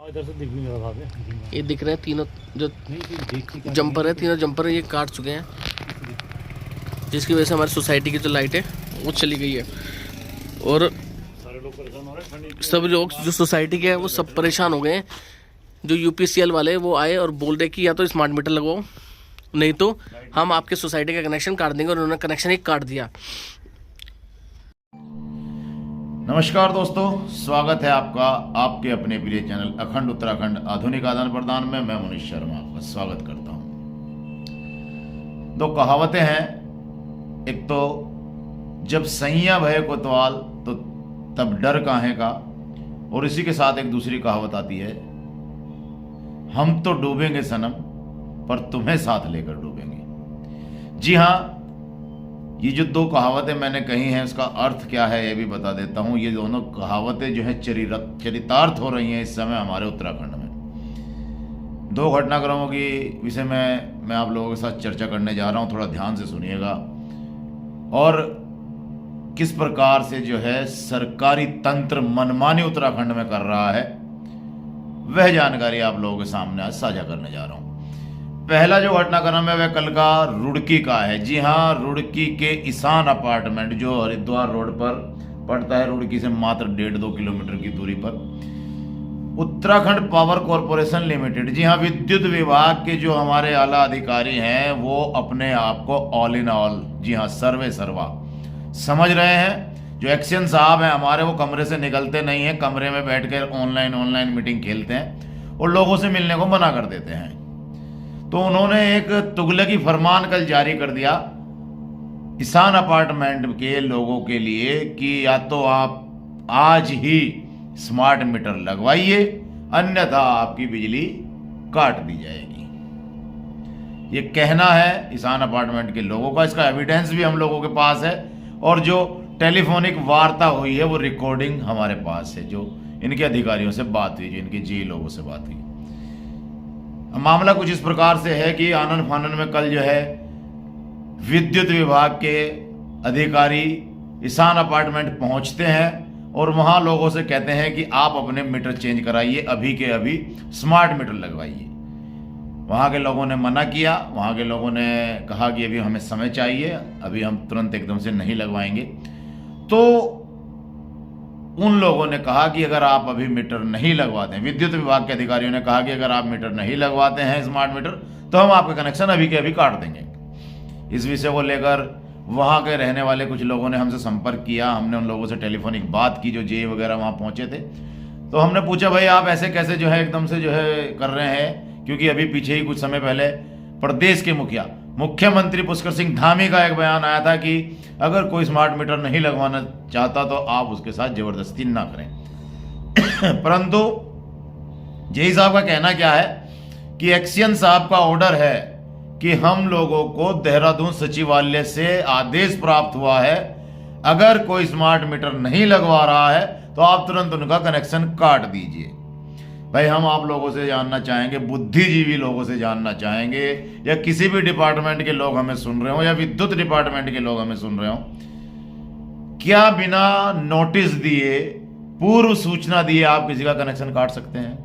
इधर से दिख नहीं रहा भाभी। ये दिख रहे हैं तीनों जो जंपर है, तीनों जंपर है, ये काट चुके हैं, जिसकी वजह से हमारी सोसाइटी की जो लाइट है वो चली गई है। और सारे लोग परेशान हो रहे हैं। सब लोग जो सोसाइटी के हैं वो सब परेशान हो गए हैं। जो यूपीसीएल वाले वो आए और बोल रहे कि या तो स्मार्ट मीटर लगवाओ, नहीं तो हम आपके सोसाइटी का कनेक्शन काट देंगे। और उन्होंने कनेक्शन ही काट दिया। नमस्कार दोस्तों, स्वागत है आपका आपके अपने प्रिय चैनल अखंड उत्तराखंड आधुनिक आदान प्रदान में। मैं मनीष शर्मा आपका स्वागत करता हूं। दो कहावतें हैं, एक तो जब सैया भय कोतवाल तो तब डर काहे का, और इसी के साथ एक दूसरी कहावत आती है, हम तो डूबेंगे सनम पर तुम्हें साथ लेकर डूबेंगे। जी हाँ, ये जो दो कहावतें मैंने कही हैं उसका अर्थ क्या है ये भी बता देता हूँ। ये दोनों कहावतें जो है चरितार्थ हो रही हैं इस समय हमारे उत्तराखंड में। दो घटनाक्रमों की विषय में मैं आप लोगों के साथ चर्चा करने जा रहा हूँ, थोड़ा ध्यान से सुनिएगा। और किस प्रकार से जो है सरकारी तंत्र मनमानी उत्तराखंड में कर रहा है, वह जानकारी आप लोगों के सामने आज साझा करने जा रहा हूँ। पहला जो घटनाक्रम है वह कल का रुड़की का है। जी हाँ, रुड़की के ईशान अपार्टमेंट जो हरिद्वार रोड पर पड़ता है, रुड़की से मात्र 1.5-2 किलोमीटर की दूरी पर, उत्तराखंड पावर कॉरपोरेशन लिमिटेड, जी हाँ, विद्युत विभाग के जो हमारे आला अधिकारी हैं वो अपने आप को ऑल इन ऑल, जी हाँ, सर्वे सर्वा समझ रहे हैं। जो एक्शन साहब हैं हमारे, वो कमरे से निकलते नहीं हैं, कमरे में बैठ कर ऑनलाइन मीटिंग खेलते हैं और लोगों से मिलने को मना कर देते हैं। तो उन्होंने एक तुगलकी फरमान कल जारी कर दिया ईशान अपार्टमेंट के लोगों के लिए कि या तो आप आज ही स्मार्ट मीटर लगवाइए, अन्यथा आपकी बिजली काट दी जाएगी। ये कहना है ईशान अपार्टमेंट के लोगों का। इसका एविडेंस भी हम लोगों के पास है, और जो टेलीफोनिक वार्ता हुई है वो रिकॉर्डिंग हमारे पास है, जो इनके अधिकारियों से बात हुई, जो इनके जी लोगों से बात हुई। मामला कुछ इस प्रकार से है कि आनन फानन में कल जो है विद्युत विभाग के अधिकारी ईशान अपार्टमेंट पहुंचते हैं और वहां लोगों से कहते हैं कि आप अपने मीटर चेंज कराइए, अभी के अभी स्मार्ट मीटर लगवाइए। वहां के लोगों ने मना किया। वहां के लोगों ने कहा कि अभी हमें समय चाहिए, अभी हम तुरंत एकदम से नहीं लगवाएंगे। तो उन लोगों ने कहा कि अगर आप अभी मीटर नहीं लगवाते हैं, विद्युत विभाग के अधिकारियों ने कहा कि अगर आप मीटर नहीं लगवाते हैं स्मार्ट मीटर, तो हम आपका कनेक्शन अभी के अभी काट देंगे। इस विषय को लेकर वहां के रहने वाले कुछ लोगों ने हमसे संपर्क किया। हमने उन लोगों से टेलीफोनिक बात की जो जे वगैरह वहां पहुंचे थे। तो हमने पूछा, भाई आप ऐसे कैसे जो है एकदम से जो है कर रहे हैं, क्योंकि अभी पीछे ही कुछ समय पहले प्रदेश के मुख्यमंत्री पुष्कर सिंह धामी का एक बयान आया था कि अगर कोई स्मार्ट मीटर नहीं लगवाना चाहता तो आप उसके साथ जबरदस्ती ना करें। परंतु जेई साहब का कहना क्या है कि एक्शन साहब का ऑर्डर है कि हम लोगों को देहरादून सचिवालय से आदेश प्राप्त हुआ है, अगर कोई स्मार्ट मीटर नहीं लगवा रहा है तो आप तुरंत उनका कनेक्शन काट दीजिए। भाई हम आप लोगों से जानना चाहेंगे, बुद्धिजीवी लोगों से जानना चाहेंगे, या किसी भी डिपार्टमेंट के लोग हमें सुन रहे हो, या विद्युत डिपार्टमेंट के लोग हमें सुन रहे हो, क्या बिना नोटिस दिए, पूर्व सूचना दिए आप किसी का कनेक्शन काट सकते हैं?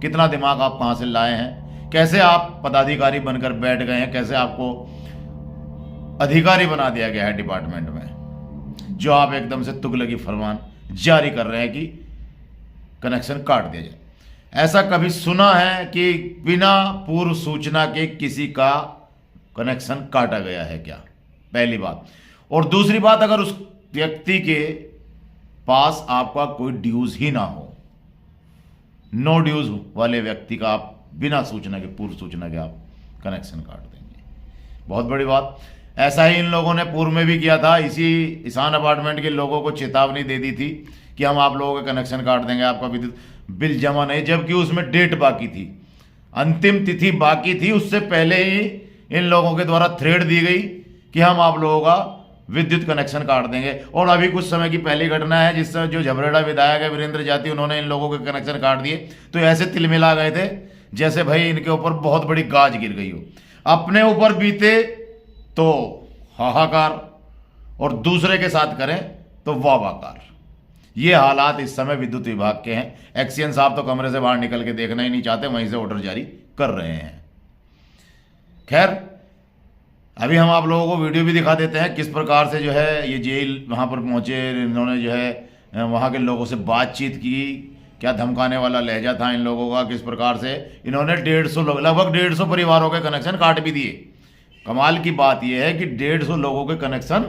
कितना दिमाग आप कहां से लाए हैं? कैसे आप पदाधिकारी बनकर बैठ गए हैं? कैसे आपको अधिकारी बना दिया गया है डिपार्टमेंट में, जो आप एकदम से तुगलकी फरमान जारी कर रहे हैं कि कनेक्शन काट दिया जाए? ऐसा कभी सुना है कि बिना पूर्व सूचना के किसी का कनेक्शन काटा गया है क्या? पहली बात। और दूसरी बात, अगर उस व्यक्ति के पास आपका कोई ड्यूज ही ना हो, नो ड्यूज वाले व्यक्ति का आप बिना सूचना के, पूर्व सूचना के आप कनेक्शन काट देंगे, बहुत बड़ी बात। ऐसा ही इन लोगों ने पूर्व में भी किया था। इसी ईशान अपार्टमेंट के लोगों को चेतावनी दे दी थी कि हम आप लोगों का कनेक्शन काट देंगे, आपका विद्युत बिल जमा नहीं, जबकि उसमें डेट बाकी थी, अंतिम तिथि बाकी थी। उससे पहले ही इन लोगों के द्वारा थ्रेड दी गई कि हम आप लोगों का विद्युत कनेक्शन काट देंगे। और अभी कुछ समय की पहली घटना है जिससे जो झबरेड़ा विधायक है वीरेंद्र जाति, उन्होंने इन लोगों के कनेक्शन काट दिए। तो ऐसे तिलमिला गए थे जैसे भाई इनके ऊपर बहुत बड़ी गाज गिर गई हो। अपने ऊपर बीते तो हाहाकार, और दूसरे के साथ करें तो वाहवाकार। ये हालात इस समय विद्युत विभाग के हैं। एक्सियन साहब तो कमरे से बाहर निकल के देखना ही नहीं चाहते, वहीं से ऑर्डर जारी कर रहे हैं। खैर, अभी हम आप लोगों को वीडियो भी दिखा देते हैं किस प्रकार से जो है ये जेल वहाँ पर पहुँचे, इन्होंने जो है वहाँ के लोगों से बातचीत की, क्या धमकाने वाला लहजा था इन लोगों का, किस प्रकार से इन्होंने 150 लोग, लगभग 150 परिवारों के कनेक्शन काट भी दिए। कमाल की बात यह है कि 150 लोगों के कनेक्शन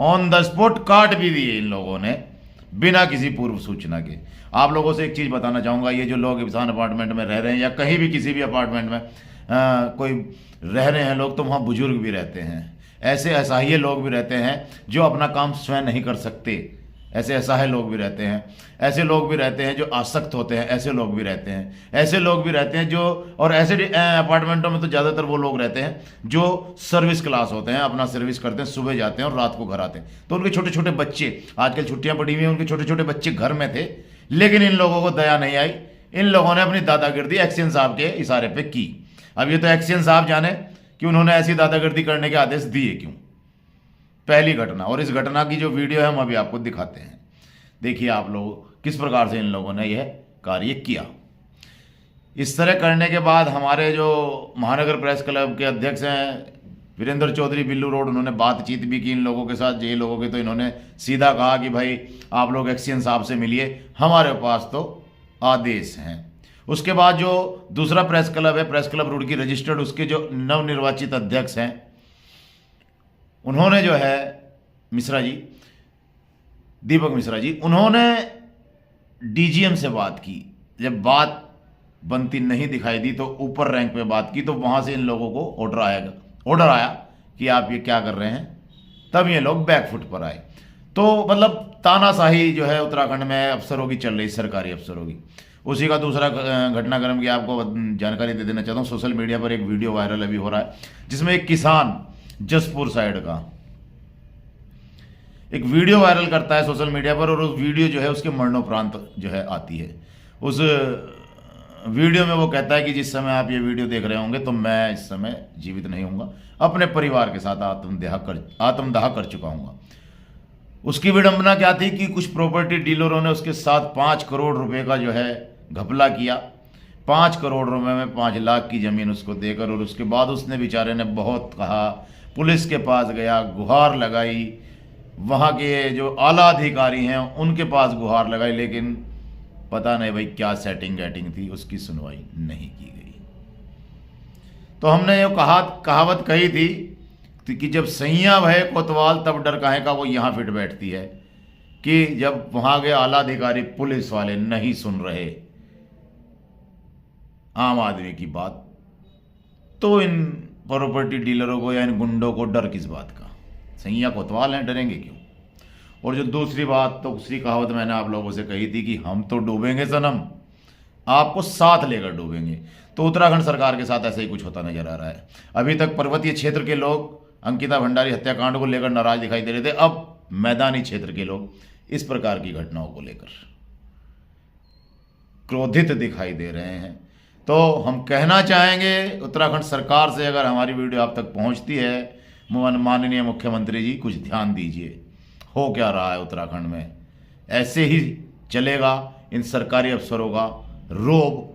ऑन द स्पॉट काट भी दिए इन लोगों ने, बिना किसी पूर्व सूचना के। आप लोगों से एक चीज़ बताना चाहूँगा, ये जो लोग इब्सान अपार्टमेंट में रह रहे हैं या कहीं भी किसी भी अपार्टमेंट में कोई रह रहे हैं लोग, तो वहाँ बुजुर्ग भी रहते हैं, ऐसे असहाय लोग भी रहते हैं जो अपना काम स्वयं नहीं कर सकते, ऐसे असहाय लोग भी रहते हैं, ऐसे लोग भी रहते हैं जो आसक्त होते हैं, ऐसे लोग भी रहते हैं, ऐसे लोग भी रहते हैं जो, और ऐसे अपार्टमेंटों में तो ज़्यादातर वो लोग रहते हैं जो सर्विस क्लास होते हैं, अपना सर्विस करते हैं, सुबह जाते हैं और रात को घर आते हैं। तो उनके छोटे छोटे बच्चे, आजकल छुट्टियां पड़ी हुई हैं, उनके छोटे छोटे बच्चे घर में थे, लेकिन इन लोगों को दया नहीं आई। इन लोगों ने अपनी दादागिर्दी एक्सियन साहब के इशारे पर की। अब ये तो एक्सियन साहब जाने कि उन्होंने ऐसी दादागिर्दी करने के आदेश दिए क्यों। पहली घटना, और इस घटना की जो वीडियो है हम अभी आपको दिखाते हैं। देखिए आप लोग किस प्रकार से इन लोगों ने यह कार्य किया। इस तरह करने के बाद हमारे जो महानगर प्रेस क्लब के अध्यक्ष हैं वीरेंद्र चौधरी बिल्लू रोड, उन्होंने बातचीत भी की इन लोगों के साथ, ये लोगों के, तो इन्होंने सीधा कहा कि भाई आप लोग एक्सियन साहब से मिलिए, हमारे पास तो आदेश हैं। उसके बाद जो दूसरा प्रेस क्लब है, प्रेस क्लब रुड़की रजिस्टर्ड, उसके जो नवनिर्वाचित अध्यक्ष हैं, उन्होंने जो है मिश्रा जी, दीपक मिश्रा जी, उन्होंने डीजीएम से बात की। जब बात बनती नहीं दिखाई दी तो ऊपर रैंक पे बात की, तो वहां से इन लोगों को ऑर्डर आया कि आप ये क्या कर रहे हैं। तब ये लोग बैकफुट पर आए। तो मतलब तानाशाही जो है उत्तराखंड में अफसरों की चल रही, सरकारी अफसरों की। उसी का दूसरा घटनाक्रम की आपको जानकारी दे देना चाहता हूँ। सोशल मीडिया पर एक वीडियो वायरल अभी हो रहा है, जिसमें एक किसान जसपुर साइड का एक वीडियो वायरल करता है सोशल मीडिया पर, और उस वीडियो जो है उसके मरणोपरांत जो है आती है। उस वीडियो में वो कहता है कि जिस समय आप ये वीडियो देख रहे होंगे तो मैं इस समय जीवित नहीं हूँगा, अपने परिवार के साथ आत्मदाह कर चुका हूँगा। उसकी विडंबना क्या थी कि कुछ प्रॉपर्टी डीलरों ने उसके साथ 5 करोड़ रुपए का जो है घपला किया। 5 करोड़ रुपए में 5 लाख की ज़मीन उसको देकर, और उसके बाद उसने बेचारे ने बहुत कहा, पुलिस के पास गया, गुहार लगाई, वहाँ के जो आला अधिकारी हैं उनके पास गुहार लगाई, लेकिन पता नहीं भाई क्या सेटिंग गैटिंग थी, उसकी सुनवाई नहीं की गई। तो हमने ये कहावत कही थी कि जब सैया भय कोतवाल तब डर काहे का, वो यहाँ फिट बैठती है कि जब वहाँ के आला अधिकारी पुलिस वाले नहीं सुन रहे आम आदमी की बात, तो इन प्रॉपर्टी डीलरों को या इन गुंडों को डर किस बात का। सैया कोतवाल हैं, डरेंगे क्यों। और जो दूसरी बात, तो दूसरी कहावत मैंने आप लोगों से कही थी कि हम तो डूबेंगे सनम, आपको साथ लेकर डूबेंगे। तो उत्तराखंड सरकार के साथ ऐसा ही कुछ होता नजर आ रहा है। अभी तक पर्वतीय क्षेत्र के लोग अंकिता भंडारी हत्याकांड को लेकर नाराज दिखाई दे रहे थे, अब मैदानी क्षेत्र के लोग इस प्रकार की घटनाओं को लेकर क्रोधित दिखाई दे रहे हैं। तो हम कहना चाहेंगे उत्तराखंड सरकार से, अगर हमारी वीडियो आप तक पहुंचती है, माननीय मुख्यमंत्री जी कुछ ध्यान दीजिए। हो क्या रहा है उत्तराखंड में, ऐसे ही चलेगा इन सरकारी अफसरों का रोब,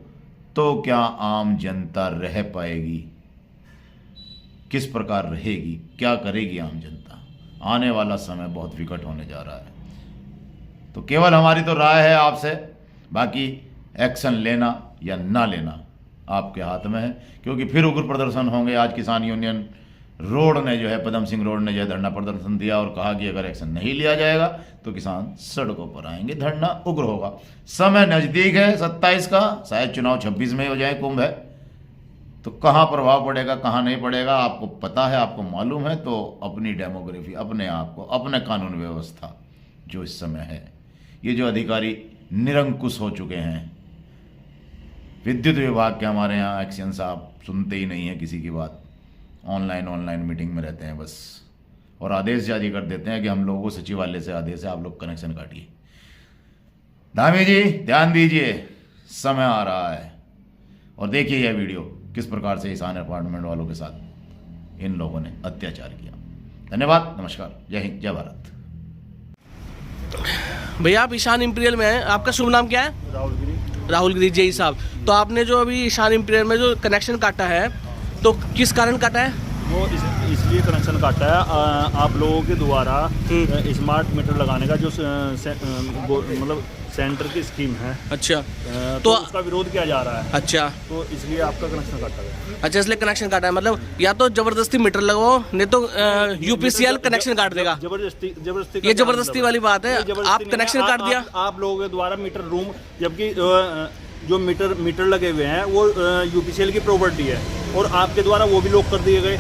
तो क्या आम जनता रह पाएगी, किस प्रकार रहेगी, क्या करेगी आम जनता। आने वाला समय बहुत विकट होने जा रहा है। तो केवल हमारी तो राय है आपसे, बाकी एक्शन लेना या ना लेना आपके हाथ में है, क्योंकि फिर उग्र प्रदर्शन होंगे। आज किसान यूनियन रोड ने जो है, पदम सिंह रोड ने जो है धरना प्रदर्शन दिया और कहा कि अगर एक्शन नहीं लिया जाएगा तो किसान सड़कों पर आएंगे, धरना उग्र होगा। समय नज़दीक है 27 का, शायद चुनाव 26 में हो जाए, कुंभ है, तो कहाँ प्रभाव पड़ेगा कहाँ नहीं पड़ेगा आपको पता है, आपको मालूम है। तो अपनी डेमोग्राफी, अपने आप को, अपने कानून व्यवस्था जो इस समय है, ये जो अधिकारी निरंकुश हो चुके हैं, विद्युत विभाग के हमारे यहाँ एक्सियन साहब सुनते ही नहीं है किसी की बात, ऑनलाइन मीटिंग में रहते हैं बस, और आदेश जारी कर देते हैं कि हम लोगों को सचिवालय से आदेश है, आप लोग कनेक्शन काटिए। धामी जी ध्यान दीजिए, समय आ रहा है। और देखिए यह वीडियो किस प्रकार से ईशान अपार्टमेंट वालों के साथ इन लोगों ने अत्याचार किया। धन्यवाद, नमस्कार, जय हिंद, जय भारत। भैया आप ईशान इंपीरियल में हैं, आपका शुभ नाम क्या है? राहुल गिरी जी साहब। तो आपने जो अभी ईशान इंपीरियल में जो कनेक्शन काटा है, तो किस कारण काटा है? वो इसलिए कनेक्शन काटा है, आप लोगों के द्वारा स्मार्ट मीटर लगाने का जो मतलब सेंटर की स्कीम है। अच्छा, तो उसका विरोध किया जा रहा है। अच्छा, तो इसलिए आपका कनेक्शन काटा गया। अच्छा, इसलिए कनेक्शन काटा है। मतलब या तो जबरदस्ती मीटर लगाओ, नहीं तो यूपीसीएल कनेक्शन काट देगा। जबरदस्ती ये जबरदस्ती वाली बात है। आप कनेक्शन काट दिया आप लोगों के द्वारा मीटर रूम, जबकि जो मीटर लगे हुए हैं वो यूपीसीएल की प्रॉपर्टी है, और आपके द्वारा वो भी लॉक कर दिए गए।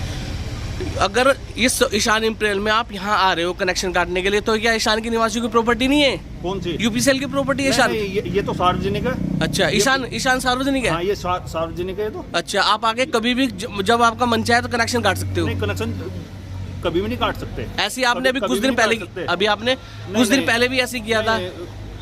अगर इस ईशान इंपीरियल में आप यहाँ आ रहे हो कनेक्शन काटने के लिए, तो क्या ईशान की निवासियों की प्रॉपर्टी नहीं है? कौन सी? यूपीसीएल की प्रॉपर्टी है ईशान। ये तो सार्वजनिक है। अच्छा, ईशान सार्वजनिक है। हाँ, ये सार्वजनिक है। तो अच्छा, आप आगे कभी भी जब आपका मन चाहे तो कनेक्शन काट सकते हो? नहीं, कनेक्शन कभी भी नहीं काट सकते। ऐसे आपने अभी कुछ दिन पहले भी ऐसे किया था।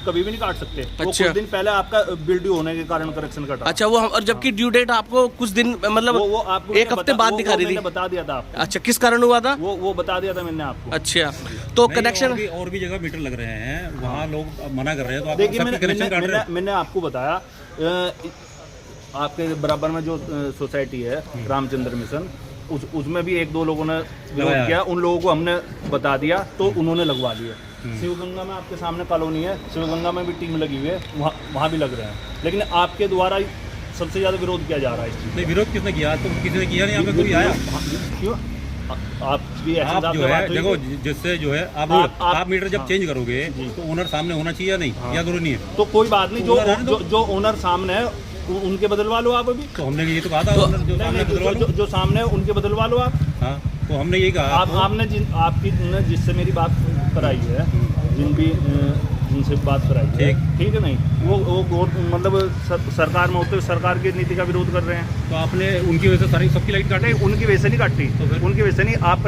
कभी भी नहीं काट सकते। अच्छा। वो कुछ दिन पहले आपका बिल ड्यू होने के कारण कनेक्शन कटा। अच्छा, वो और जबकि ड्यू डेट आपको कुछ दिन मतलब वो आपको एक हफ्ते बाद दिखा रही थी। बता दिया था आपको। अच्छा, किस कारण हुआ था? वो बता दिया था मैंने आपको। अच्छा, तो कनेक्शन और भी जगह मीटर लग रहे हैं, वहाँ लोग मना कर रहे हैं, तो आप देखिए, सबके कनेक्शन काट रहे हैं। मैंने आपको बताया, आपके बराबर में जो सोसाइटी है रामचंद्र मिशन, उसमें भी एक दो लोगों ने विरोध किया। उन लोगों को हमने बता दिया तो उन्होंने लगवा लिया। शिवगंगा में आपके सामने कॉलोनी है, शिवगंगा में भी टीम लगी हुई है, वहाँ भी लग रहे हैं। लेकिन आपके द्वारा सबसे ज़्यादा विरोध किया जा रहा है इस चीज़। नहीं, विरोध किसने किया? तो किसी ने किया नहीं, यहाँ पे कोई आया? क्यों? आप भी आप जो है देखो, जिससे जो है आप मीटर जब चेंज करोगे तो ओनर सामने होना चाहिए या नहीं? या जरूरी नहीं है? तो कोई बात नहीं, जो ओनर सामने है उनके बदलवा लो आप। अभी तो हमने ये तो कहा था, ओनर जो सामने बदलवा लो। जो सामने है उनके बदलवा लो आप। हाँ, तो हमने यही कहा। आपने जिससे मेरी बात कराई है, जिनसे बात कराई है, ठीक है नहीं, वो मतलब सरकार में होते हुए सरकार की नीति का विरोध कर रहे हैं। तो आपने उनकी वजह से सारी सबकी लाइट काटे? उनकी वजह से नहीं काटी। तो उनकी वजह से नहीं। आप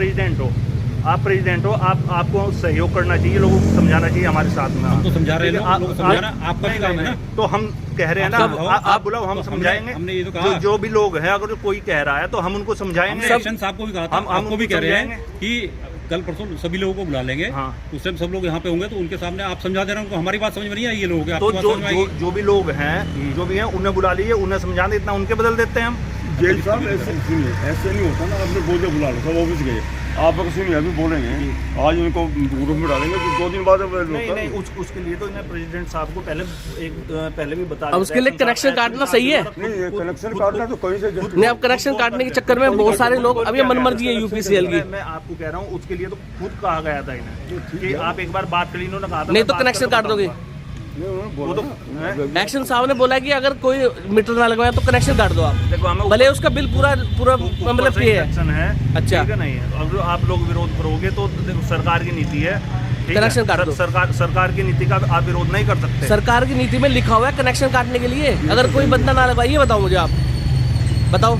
प्रेसिडेंट हो, आपको सहयोग करना चाहिए, लोगों को समझाना चाहिए हमारे साथ में। हम तो समझा रहे हैं, समझाना आपका भी काम है ना। तो हम कह रहे हैं ना, आप बुलाओ, हम समझाएंगे। हमने ये तो कहा, जो भी लोग हैं, अगर कोई कह रहा है तो हम उनको समझाएंगे। एक्शन आपको भी कहा था, आपको भी कह रहे हैं कि कल परसों सभी लोगों को बुला लेंगे। हाँ। उस टाइम सब लोग यहाँ पे होंगे, तो उनके सामने आप समझा देना उनको। हमारी बात समझ में नहीं आई, ये लोगों के तो जो भी लोग हैं, जो भी हैं, उन्हें बुला लीजिए, उन्हें समझा दे, इतना उनके बदल देते हैं हम। जेल साहब ऐसे नहीं होता ना, आपने बोले बुला लो, सब ऑफिस गए, आप अगर सुनिए अभी बोलेंगे, आज उनको ग्रुप में डालेंगे तो 2 दिन बाद नहीं, उसके लिए तो इन्हें प्रेसिडेंट साहब को पहले भी बता। अब उसके लिए कनेक्शन काटना सही है? नहीं, कनेक्शन काटना तो कहीं से नहीं, अब कनेक्शन काटने के चक्कर में बहुत सारे लोग, अब ये मनमर्जी है यूपीसीएल की। मैं आपको कह रहा हूँ, उसके लिए तो खुद कहा गया था इन्हें कि आप एक बार बात कर ली, इन्होंने कहा था नहीं तो कनेक्शन काट दोगे। वो तो एक्शन साहब ने बोला कि अगर कोई मीटर ना लगवाया तो कनेक्शन काट दो आप। देखो, हमें भले उसका बिल पूरा मतलब ये है। अच्छा, नहीं, अगर आप लोग विरोध करोगे तो देखो सरकार की नीति है, कनेक्शन काट दो। सरकार की नीति का आप विरोध नहीं कर सकते। सरकार की नीति में लिखा हुआ है कनेक्शन काटने के लिए। अगर कोई बंदा ना लगवाइए, बताओ मुझे, आप बताओ।